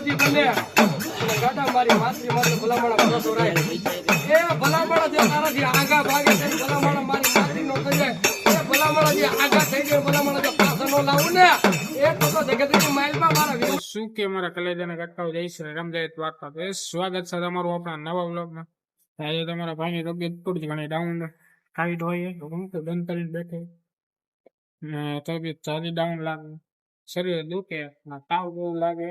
દી બને અને ગાડા મારી માતરી માત્ર ભલામણા ભરોસો રાય એ ભલામણા જે તારાથી આગા ભાગે છે ભલામણા મારી માતરી નો થઈ જાય એ ભલામણા જે આગા થઈ જાય ભલામણા જે પાછા નો લાવું ને એ તો જગતની માઇલમાં મારા શું કે મારા કલેજાના કટકાઓ જય શ્રી રામજય વાર્તા તો સ્વાગત છે તમારું આપણા નવા વ્લોગમાં. આજે તમારા ભાઈની તબિયત થોડી ઘણી ડાઉન ટાઈટ હોય હું તો બંધ કરીને બેઠે ને તબિયત સારી ડાઉન લાગે, શરીર દુખે, તાવ જેવું લાગે,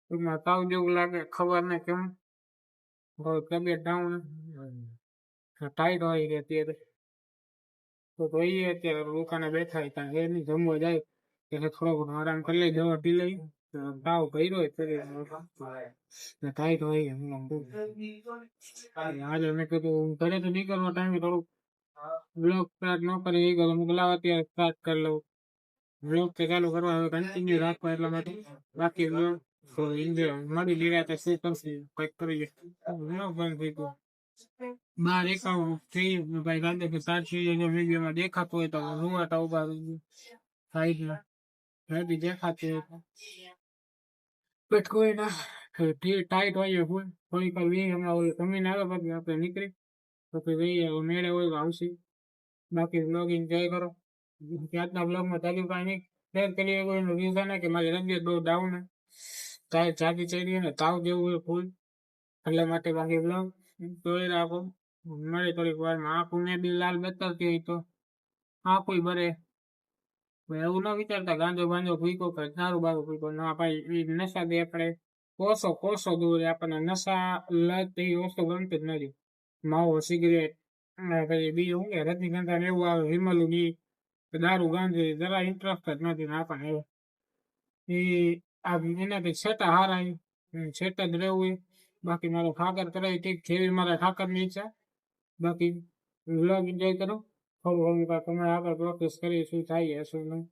ટૂંકમાં તાવ જેવું લાગે, ખબર ને કેમ તબિયત ડાઉન ટાઈટ હોય કે અત્યારે તો જોઈએ અત્યારે લોકોને બેઠા ત્યાં એ નહીં જમવા જાય એટલે થોડો ઘણો આરામ કરી લઈ, દવા પી લઈ, તાવ કર્યો હોય ટાઈટ હોય. આજે મેં કીધું ઘરે તો નીકળવા ટાઈમે થોડુંક બ્લોગ સ્ટાર્ટ ન કરી એ ગયો મોકલાવા અત્યારે સ્ટાર્ટ કરી લઉં. બ્લોગ તો ચાલુ કરવા હવે કન્ટિન્યુ રાખવા એટલા માટે બાકી બ્લોગ મળી લીધા તો શું કરશે કંઈક કરીએ. બ્લોગ બંધ થઈ ગયો બાર એકાઉન્ટ થઈ ભાઈ ગાંધે કે સાચી વિડીયોમાં દેખાતું હોય તો રૂવાટા ઉભા સાઈડમાં બી દેખાતું હોય બટ કોઈ ના ટાઈટ હોય થોડીક હમણાં ઓલી કમીને આવે પછી આપણે નીકળી પછી જઈએ મેળે હોય આવશે. બાકી બ્લોગ એન્જોય કરો. આજના બ્લોગમાં ચાલુ કાંઈ નહીં શેર કરીએ કોઈનું રીઝન કે મારી તબિયત બહુ ડાઉન ચાય ચાકી ચડી ને તાવ જેવું હોય ફૂલ એટલે માટે બાકી બ્લોગ જોઈ રાખો. મળે થોડીક વારમાં આંખું ને બી લાલ બતાવતી હોય તો આંખું ભરે. એવું ન વિચારતા ગાંજો બાંજો ભૂકો કે દારૂ બારૂ ભૂકો ના ભાઈ નશા દે આપણે કોસો દૂર આપણને નશા લત એ વસ્તુ ગમતી જ નથી. માવો સિગરેટ પછી બીજું શું કે રજનીગંધા ને એવું આવે વિમલું બી દારૂ ગાંજો જરા ઇન્ટરેસ્ટ જ નથી ને આપણને એ એનાથી છેટા હારા છેટા જ રહેવું. બાકી મારો ઠાકર કરાવી ઠીક જેવી મારા ઠાકરની ઈચ્છા. બાકી વ્લોગ એન્જોય કરો. થોડું તમે આગળ પ્રોસેસ કરી શું થાય શું નહીં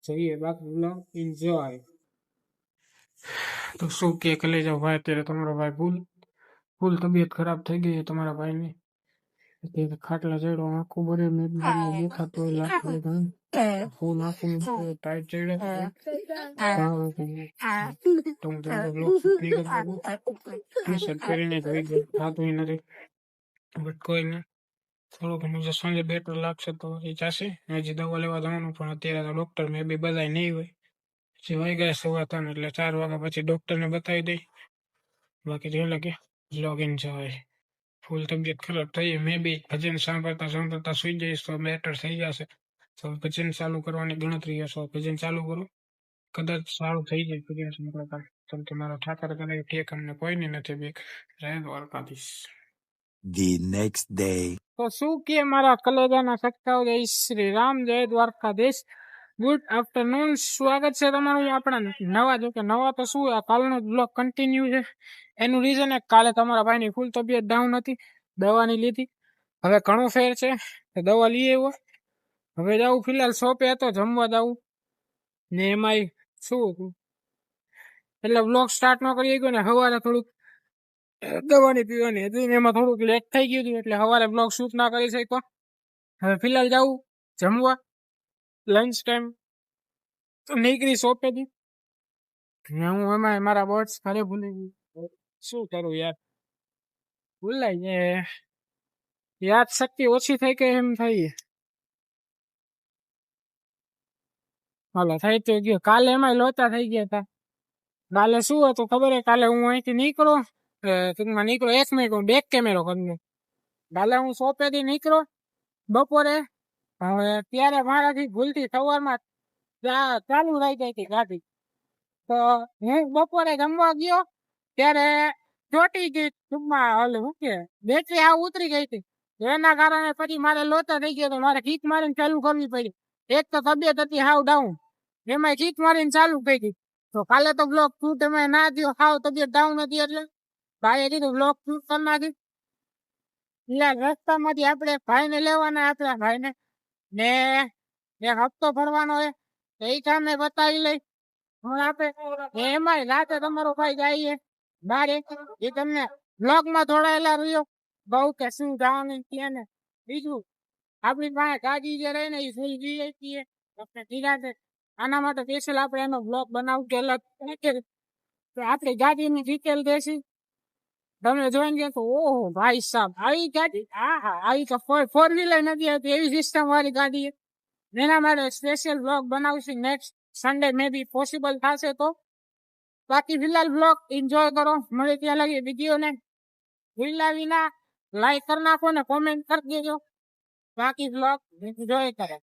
જઈએ. બાકી વ્લોગ એન્જોય. તો શું કે લઈ જાઓ ભાઈ અત્યારે તમારો ભાઈ ફૂલ તબિયત ખરાબ થઈ ગઈ છે તમારા ભાઈની. અત્યારે ખાટલા ચડ્યો આખું ભરે દેખાતો હોય લાગતું ફૂલ આખું ટાઈટ ચડે ટી શર્ટ પહેરીને થઈ ગયું થતું નથી બટ કોઈ નહીં થોડું ઘણું જો સાંજે બેટર લાગશે તો એ ચાશે. હજી દવા લેવા જવાનું પણ અત્યારે તો ડોક્ટર મેં બી બધાય નહીં હોય પછી વાઈ ગયા 3:15 એટલે 4 વાગ્યા પછી ડોક્ટરને બતાવી દઈ. બાકી જે લાગે બ્લોગ એન્જોય. ફૂલ તબિયત ખરાબ થઈ મેં બી ભજન સાંભળતા સુઈ જઈશ તો બેટર થઈ જશે. તો ભજન ચાલુ કરવાની ગણતરી હશે ભજન ચાલુ કરું કદાચ સારું થઈ જાય ભજન સાંભળતા કેમ કે મારો ઠાકર કરે ઠેક અમને કોઈની નથી બીક રહે દ્વારકાધીશ. The next day. તો શું કે મારા કલેજાના સત્તાઓ જય શ્રી રામ જય દ્વારકાધીશ. Good afternoon. સ્વાગત છે તમારું આપણા નવા જો કે નવા તો શું આ કાલનો બ્લોગ કન્ટિન્યુ છે. એનું રીઝન એક કાલે તમારા ભાઈની ફૂલ તબિયત ડાઉન હતી દવાની લીધી હવે ઘણો ફેર છે દવા લઈ આવ્યો હવે જાઉં ફિલહાલ શોપે હતો જમવા જાઉં ને એમાંય શું હતું એટલે બ્લોગ સ્ટાર્ટ ન કરી ગયો ને સવારે થોડુંક દવાની પીવાની હતી ને એમાં થોડુંક લેટ થઈ ગયું હતું એટલે સવારે બ્લોગ શૂટ ના કરી શક્યો. હવે ફિલહાલ જાઉં જમવા લંચ ટાઈમ નીકળી શોપેથી હું એમાં મારા બર્ડ્સ ઘરે ભૂલી ગયું શું કરું યાર ભૂલાઈ જાય યાદ શક્તિ ઓછી થઈ કે એમ થઈ હાલો થઈ તો ગયો. કાલે એમાં લોચા થઈ ગયા હતા. કાલે શું હતું ખબર હે કાલે હું અહીંથી નીકળો ટૂંકમાં નીકળો 1 મિનિટ બેક કેમેરો કરીને કાલે હું શોપેથી નીકળો બપોરે હવે ત્યારે મારાથી ભૂલથી સવારમાં ચાલુ રહી ગઈ હતી ગાડી તો હું બપોરે જમવા ગયો ત્યારે ચોટી ગઈ ટૂંકમાં હલે શું કે બેટરી આ ઉતરી ગઈ હતી એના કારણે પછી મારે લોચા થઈ ગયો તો મારે કિક મારીને ચાલુ કરવી પડી. એક તો તબિયત હતી હાવ ડાઉન એમાં કિક મારીને ચાલુ થઈ ગઈ તો કાલે તો બ્લોગ શૂટ એમાં ના થયો હાવ તબિયત ડાઉન હતી એટલે ભાઈએ કીધું બ્લોગ શૂટ કરી નાખી. એટલે રસ્તામાંથી આપણે ભાઈને લેવાના આપણા ભાઈને ને એક હપ્તો ભરવાનો હોય તો એ કામે બતાવી લઈ હું આપે એમાંય રાતે તમારો ભાઈ જઈએ બાર એ તમને બ્લોગમાં થોડાયેલા રહ્યો બહુ કે શું જવાનું ત્યાં ને બીજું આપણી પાસે ગાડી જે રહે ને એ ફૂલ જઈએ છીએ આપણે ધીરાતે આના માટે સ્પેશિયલ આપણે એનો બ્લોગ બનાવું કે અલગ તો આપણી ગાડીની ડિટેલ દેશી તમે જોઈને કહો ઓહો ભાઈ સાહેબ આવી ગાડી હા આવી તો ફોર વ્હીલર નથી આવતી એવી સિસ્ટમ વાળી ગાડી એના માટે સ્પેશિયલ બ્લોગ બનાવશું નેક્સ્ટ સન્ડે મે બી પોસિબલ થશે તો બાકી ફિલહાલ બ્લોગ એન્જોય કરો મળે ત્યાં લગી વિડીયોને ભૂલ્યા વિના લાઈક કરી નાખો ને કોમેન્ટ કરી દેજો બાકી બ્લોગ એન્જોય કરે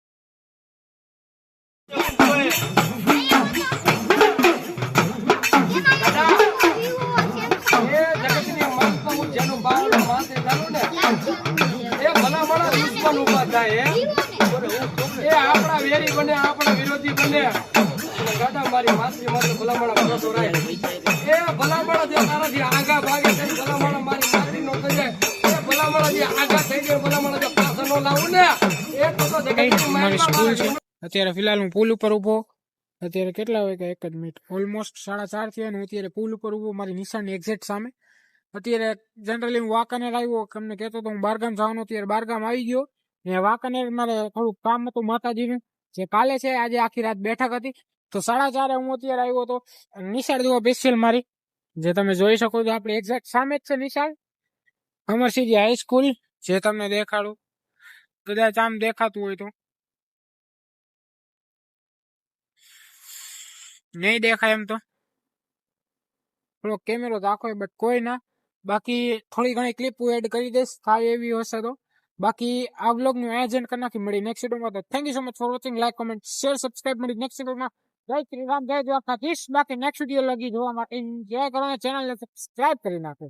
એ જગતની મનપમુખ જેનું બાવળું માથે ચાલું ને એ ભલામણા દુશ્મન ઊભા થાય એ આપણા વેરી બને આપણા વિરોધી બને ગાડા મારી માથે માથે ભલામણા ભરોસો રહે એ ભલામણા જે તારાથી આગા ભાગે છે ભલામણા મારી માથે નો થઈ જાય એ ભલામણા જે આગા થઈ જાય ભલામણા જે પાછળ નો લાવું ને એ તો જગતની મારી સ્કૂલ છે મારી અત્યારે ફિલહાલ હું પુલ ઉપર ઉભો અત્યારે કેટલા વાગ્યા 1 જ મિનિટ ઓલમોસ્ટ 4:30 થયા હું અત્યારે પુલ ઉપર ઉભો મારી નિશાનની એક્ઝેક્ટ સામે અત્યારે જનરલી હું વાંકાનેર આવ્યો તમને કહેતો તો હું બારગામ જવાનો અત્યારે બારગામ આવી ગયો ને વાંકાનેર મારે થોડુંક કામ હતું માતાજીનું જે કાલે છે આજે આખી રાત બેઠક હતી તો 4:30 હું અત્યારે આવ્યો હતો નિશાળ જોવા સ્પેશિયલ મારી જે તમે જોઈ શકો છો આપણે એક્ઝેક્ટ સામે જ છે નિશાળ અમરસિંહ હાઈસ્કૂલ જે તમને દેખાડું કદાચ આમ દેખાતું હોય તો નહીં દેખાય એમ તો થોડો કેમેરો રાખો બટ કોઈ ના બાકી થોડી ઘણી ક્લિપ એડ કરી દઈશ થાય એવી હશે તો બાકી આ વ્લોગ નું આયોજન કરી નાખી મળી નેક્સ્ટ વિડીયોમાં તો thank you so much for watching like comment share subscribe મળી નેક્સ્ટ વિડીયોમાં જય શ્રી રામ જય દ્વારકાધીશ બાકી નેક્સ્ટ વિડીયો લગી જોવા માટે જય કરો ચેનલને સબસ્ક્રાઇબ કરી નાખો